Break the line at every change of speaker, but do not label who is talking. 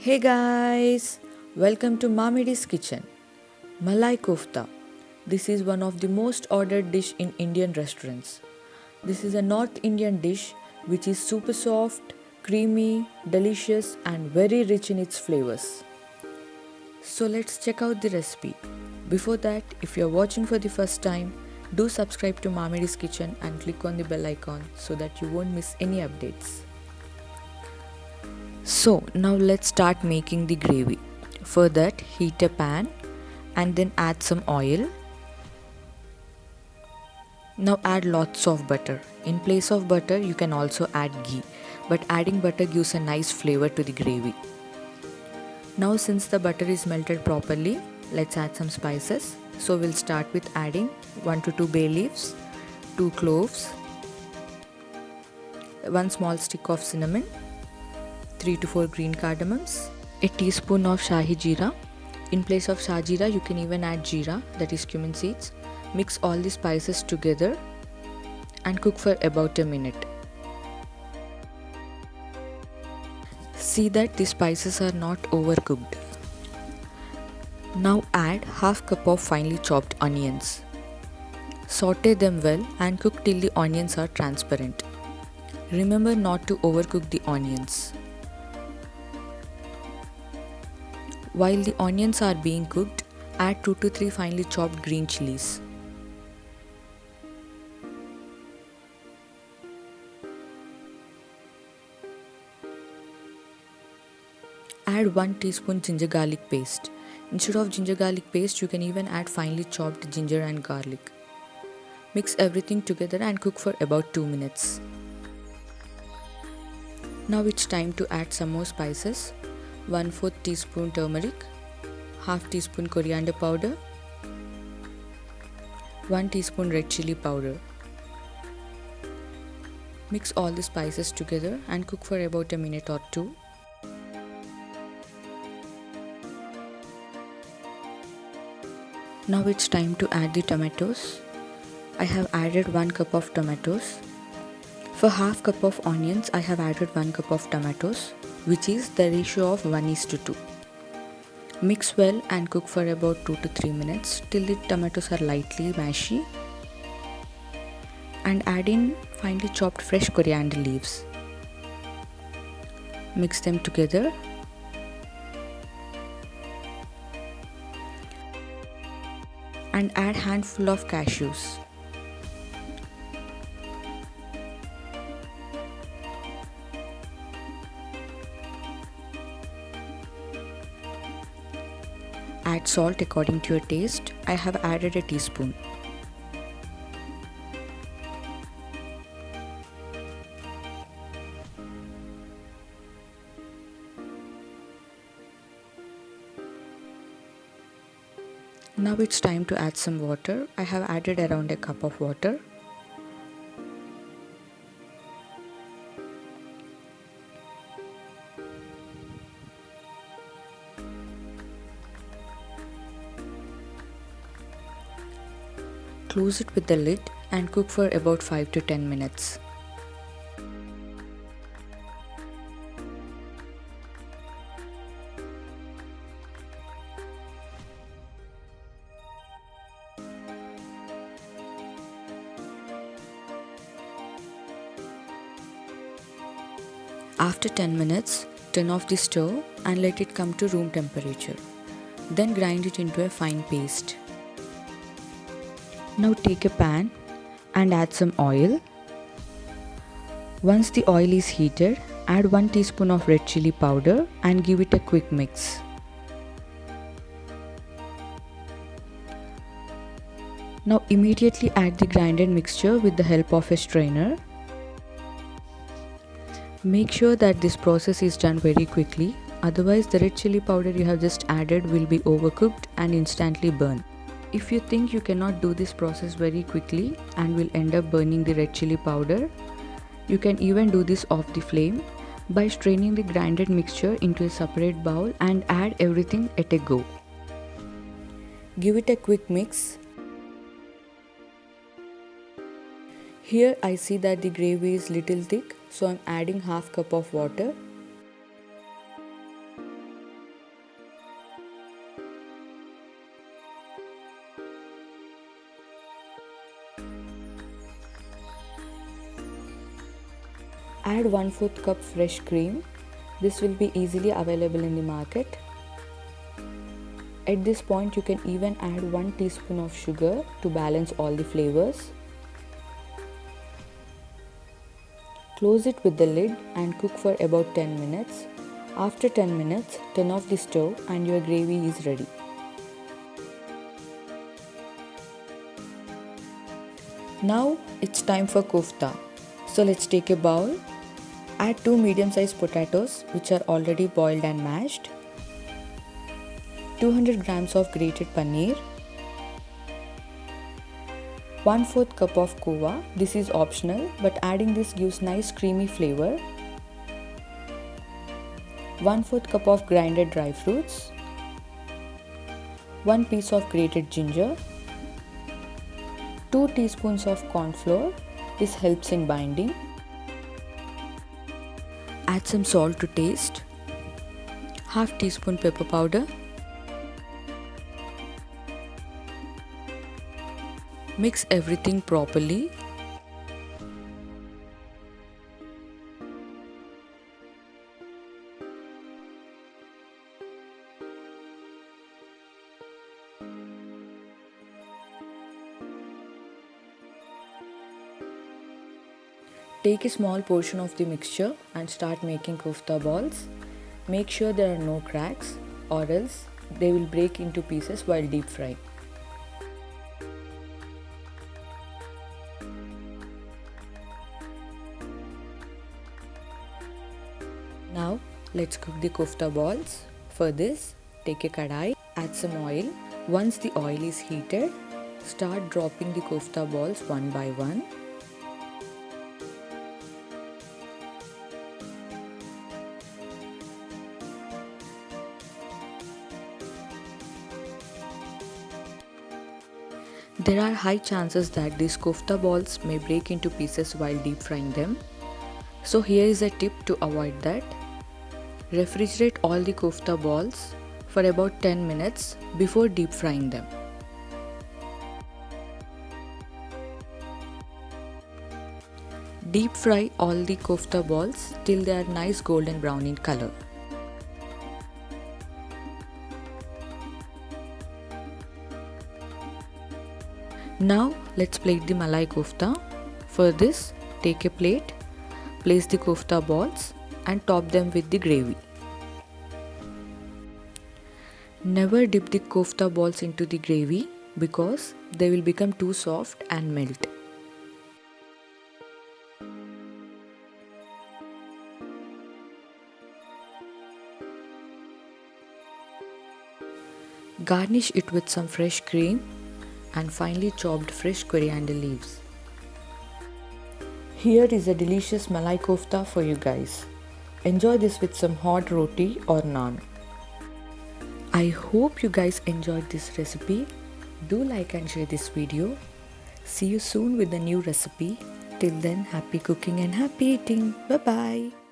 Hey guys, welcome to Mamidi's kitchen. Malai kofta. This is one of the most ordered dish in Indian restaurants. This is a North Indian dish which is super soft, creamy, delicious and very rich in its flavors. So let's check out the recipe. Before that, if you're watching for the first time, do subscribe to Mamidi's kitchen and click on the bell icon so that you won't miss any updates. So now let's start making the gravy. For that, heat a pan and then add some oil. Now add lots of butter. In place of butter, you can also add ghee, but adding butter gives a nice flavor to the gravy. Now since the butter is melted properly, let's add some spices. So we'll start with adding 1 to 2 bay leaves, 2 cloves, 1 small stick of cinnamon, 3 to 4 green cardamoms, a teaspoon of shahi jeera. In place of shahi jeera, you can even add jeera, that is cumin seeds. Mix all the spices together and cook for about a minute. See that the spices are not overcooked. Now add half cup of finely chopped onions. Saute them well and cook till the onions are transparent. Remember not to overcook the onions. While the onions are being cooked, add 2 to 3 finely chopped green chilies. Add 1 teaspoon ginger garlic paste. Instead of ginger garlic paste, you can even add finely chopped ginger and garlic. Mix everything together and cook for about 2 minutes. Now it's time to add some more spices. 1/4 teaspoon turmeric, half teaspoon coriander powder, 1 teaspoon red chili powder. Mix all the spices together and cook for about a minute or two. Now it's time to add the tomatoes. I have added 1 cup of tomatoes. For half cup of onions, I have added 1 cup of tomatoes, which is the ratio of 1:2. Mix well and cook for about 2 to 3 minutes till the tomatoes are lightly mashy. And add in finely chopped fresh coriander leaves. Mix them together. And add handful of cashews. Add salt according to your taste. I have added a teaspoon. Now it's time to add some water. I have added around a cup of water. Close it with the lid and cook for about 5 to 10 minutes. After 10 minutes, turn off the stove and let it come to room temperature. Then grind it into a fine paste. Now take a pan and add some oil. Once the oil is heated, add 1 teaspoon of red chili powder and give it a quick mix. Now immediately add the grinded mixture with the help of a strainer. Make sure that this process is done very quickly, otherwise the red chili powder you have just added will be overcooked and instantly burn. If you think you cannot do this process very quickly and will end up burning the red chili powder, you can even do this off the flame by straining the grinded mixture into a separate bowl and add everything at a go. Give it a quick mix. Here I see that the gravy is little thick, so I'm adding half cup of water. Add 1/4 cup fresh cream. This will be easily available in the market. At this point, you can even add 1 teaspoon of sugar to balance all the flavors. Close it with the lid and cook for about 10 minutes. After 10 minutes, turn off the stove and your gravy is ready. Now it's time for kofta. So let's take a bowl. Add 2 medium-sized potatoes which are already boiled and mashed. 200 grams of grated paneer. 1/4 cup of kova. This is optional, but adding this gives nice creamy flavor. 1/4 cup of grinded dry fruits. 1 piece of grated ginger. 2 teaspoons of corn flour. This helps in binding. Add some salt to taste. Half teaspoon pepper powder. Mix everything properly. Take a small portion of the mixture and start making kofta balls. Make sure there are no cracks or else they will break into pieces while deep frying. Now let's cook the kofta balls. For this, take a kadai, add some oil. Once the oil is heated, start dropping the kofta balls one by one. There are high chances that these kofta balls may break into pieces while deep frying them. So here is a tip to avoid that. Refrigerate all the kofta balls for about 10 minutes before deep frying them. Deep fry all the kofta balls till they are nice golden brown in color. Now let's plate the malai kofta. For this, take a plate, place the kofta balls and top them with the gravy. Never dip the kofta balls into the gravy because they will become too soft and melt. Garnish it with some fresh cream and finely chopped fresh coriander leaves. Here is a delicious malai kofta for you guys. Enjoy this with some hot roti or naan. I hope you guys enjoyed this recipe. Do like and share this video. See you soon with a new recipe. Till then, happy cooking and happy eating. Bye bye.